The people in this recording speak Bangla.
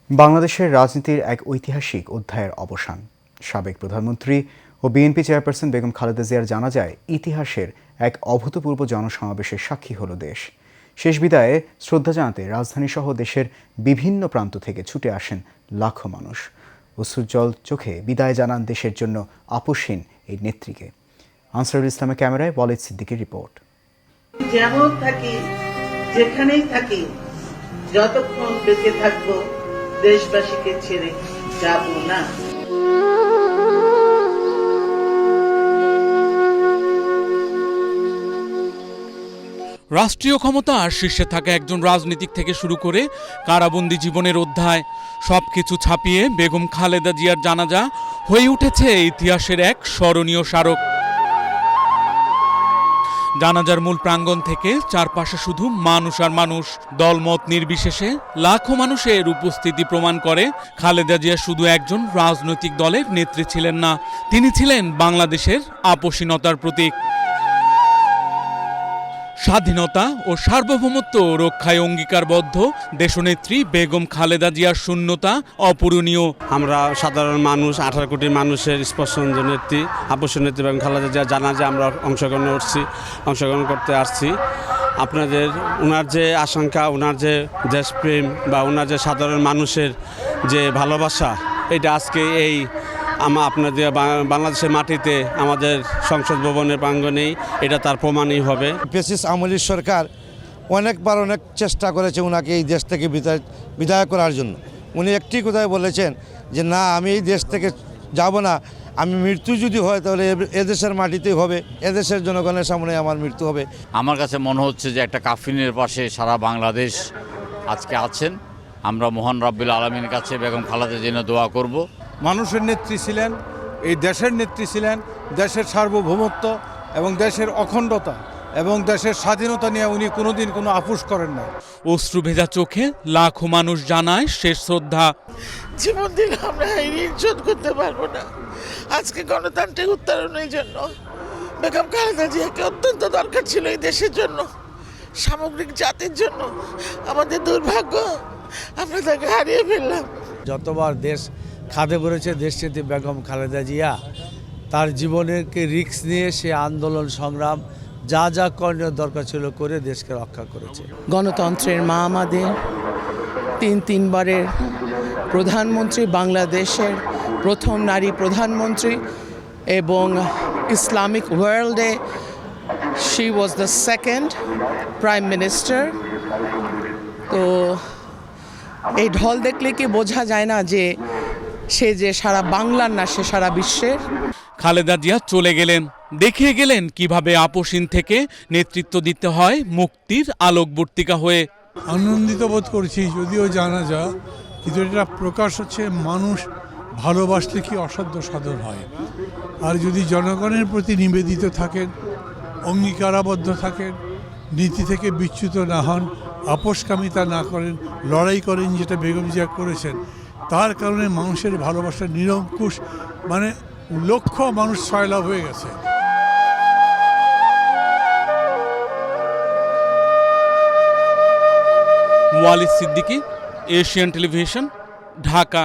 বাংলাদেশের রাজনীতির এক ঐতিহাসিক অধ্যায়ের অবসান। সাবেক প্রধানমন্ত্রী ও বিএনপি চেয়ারপারসন বেগম খালেদা জিয়ার জানাজায় ইতিহাসের এক অভূতপূর্ব জনসমাবেশের সাক্ষী হল দেশ। শেষ বিদায়ে শ্রদ্ধা জানাতে রাজধানীসহ দেশের বিভিন্ন প্রান্ত থেকে ছুটে আসেন লাখো মানুষ। অশ্রুজ্জ্বল চোখে বিদায় জানান দেশের জন্য আপসহীন এই নেত্রীকে। আনসারুল ইসলামের ক্যামেরায় ওয়ালিদ সিদ্দিকীর রিপোর্ট। যেমন থাকি, যেখানেই থাকি, যতক্ষণ বেঁচে থাকবো দেশবাসীকে ছেড়ে যাব না। রাষ্ট্রীয় ক্ষমতার শীর্ষে থাকা একজন রাজনীতিক থেকে শুরু করে কারাবন্দী জীবনের অধ্যায় সবকিছু ছাপিয়ে বেগম খালেদা জিয়ার জানাজা হয়ে উঠেছে ইতিহাসের এক স্মরণীয় স্মারক। জানাজার মূল প্রাঙ্গণ থেকে চারপাশে শুধু মানুষ আর মানুষ, দলমত নির্বিশেষে লাখো মানুষের উপস্থিতি প্রমাণ করে খালেদা জিয়া শুধু একজন রাজনৈতিক দলের নেত্রী ছিলেন না, তিনি ছিলেন বাংলাদেশের আপসীনতার প্রতীক। স্বাধীনতা ও সার্বভৌমত্ব রক্ষায় অঙ্গীকারবদ্ধ দেশনেত্রী বেগম খালেদা জিয়ার শূন্যতা অপূরণীয়। আমরা সাধারণ মানুষ 18 কোটি মানুষের স্পর্শনীয় নেত্রী আপসীন নেত্রী বেগম খালেদা জিয়া জানাজা আমরা অংশগ্রহণ করতে আসছি। আপনাদের ওনার যে আশঙ্কা, ওনার যে দেশপ্রেম বা ওনার যে সাধারণ মানুষের যে ভালোবাসা, এটা আজকে এই আপনাদের বাংলাদেশের মাটিতে আমাদের সংসদ ভবনের প্রাঙ্গণেই এটা তার প্রমাণই হবে। ফ্যাসিস্ট আওয়ামী লীগ সরকার অনেকবার অনেক চেষ্টা করেছে ওনাকে এই দেশ থেকে বিদায় করার জন্য। উনি একটি কথাই বলেছেন যে না, আমি এই দেশ থেকে যাব না, আমি মৃত্যু যদি হয় তাহলে এদেশের মাটিতেই হবে, এদেশের জনগণের সামনে আমার মৃত্যু হবে। আমার কাছে মনে হচ্ছে যে একটা কাফিনের পাশে সারা বাংলাদেশ আজকে আছেন। আমরা মহান রব্বুল আলামিনের কাছে বেগম খালেদা জিয়ার দোয়া করব। মানুষের নেত্রী ছিলেন, এই দেশের নেত্রী ছিলেন, দেশের সার্বভৌমত্ব এবং দেশের অখণ্ডতা এবং দেশের স্বাধীনতা নিয়ে উনি কোনোদিন কোনো আপোষ করেন না। অশ্রু ভেজা চোখে লাখো মানুষ জানায় শেষ শ্রদ্ধা। জীবন দিলে আমরা এই ঋণ শোধ করতে পারবো না। আজকে গণতান্ত্রিক উত্তরণের জন্য বেগম খালেদা জিয়াকে অত্যন্ত দরকার ছিল এই দেশের জন্য, সামগ্রিক জাতির জন্য। আমাদের দুর্ভাগ্য, আমরা তাকে হারিয়ে ফেললাম। যতবার দেশ খাদে পড়েছে দেশনেত্রী বেগম খালেদা জিয়া তার জীবনেরকে রিস্ক নিয়ে সে আন্দোলন সংগ্রাম যা যা করণীয় দরকার ছিল করে দেশকে রক্ষা করেছে। গণতন্ত্রের মা আমাদের, তিনবারের প্রধানমন্ত্রী, বাংলাদেশের প্রথম নারী প্রধানমন্ত্রী এবং ইসলামিক ওয়ার্ল্ডে she was the second prime minister. তো এই ঢল দেখলে কি বোঝা যায় না যে সে যে সারা বাংলার না, সে সারা বিশ্বের। খালেদা জিয়া চলে গেলেন, দেখিয়ে গেলেন কিভাবে আপসীন থেকে নেতৃত্ব দিতে হয় মুক্তির আলোকবর্তিকা হয়ে। আনন্দিত বোধ করছি, যদিও জানাজা, কিন্তু এটা প্রকাশ হচ্ছে মানুষ ভালোবাসলে কি অসাধ্য সাধন হয়। আর যদি জনগণের প্রতি নিবেদিত থাকেন, অঙ্গীকারাবদ্ধ থাকেন, নীতি থেকে বিচ্যুত না হন, আপোষকামিতা না করেন, লড়াই করেন, যেটা বেগম জিয়া করেছেন, তার কারণে মানুষের ভালোবাসা নিরঙ্কুশ, মানে লক্ষ মানুষ সয়লাভ হয়ে গেছে। Walid Siddiqui, Asian television, Dhaka.